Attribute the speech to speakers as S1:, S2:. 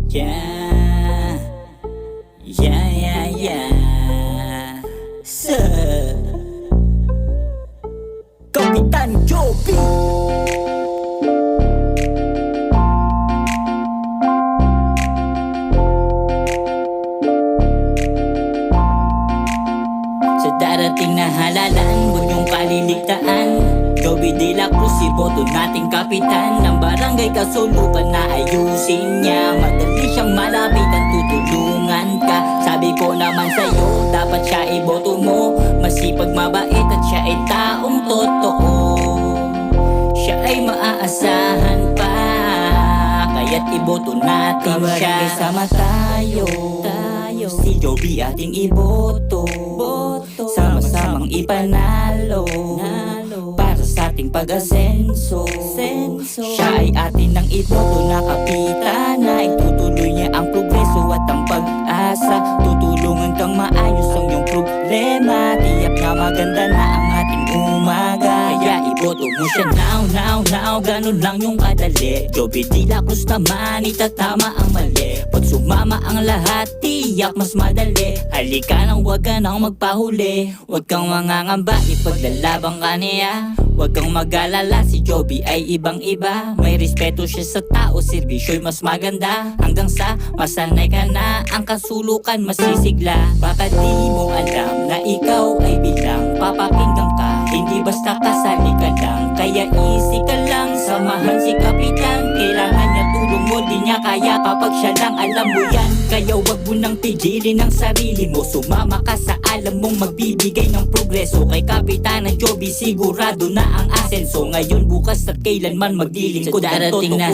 S1: Yeah, yeah, yeah, yeah. Sir Kapitan Joby. Sa darating na halalan, huwag niyong kaliligtaan. Joby de la Cruz, iboto nating kapitan ng barangay Kasulukan na ayusin niya. Madali siyang malapitan, tutulungan ka. Sabi ko naman sa'yo, dapat siya iboto mo. Masipag, mabait at siya ay taong totoo. Siya ay maaasahan pa, kaya't iboto natin siya. Sama tayo, si Joby ating iboto. Sama-samang ipanalo para sa ating pag-asenso. Siya ay atin ng iboto na kapitan, na itutuloy niya ang progreso at ang pag-asa. Tutulungan kang maayos ang iyong problema. Tiyak na maganda na ang ating umaga. Kaya iboto mo siya now, ganun lang yung kadali. Joby de la Cruz naman, itatama ang mali. Pag sumama ang lahat, tiyak mas madali. Halika nang huwag ka nang magpahuli. Huwag kang mangangamba, ipaglalaban ka niya. Huwag kang mag-alala, si Joby ay ibang-iba. May respeto siya sa tao, serbisyo'y mas maganda. Hanggang sa masanay ka na, ang Kasulukan masisigla. Baka di mo alam na ikaw ay bilang papakinggan ka, hindi basta kasali ka lang. Kaya easy ka lang, samahan si Kapitan. Kailangan niya tulong mo, di niya kaya kapag siya lang, alam mo yan. Kaya wag mo nang pigilin ang sarili mo. Sumama ka sa alam mong magbibigay ng progreso. Kay Kapitan ng Joby, sigurado na ang asenso. Ngayon, bukas at kailanman maglilingkod ang totoo.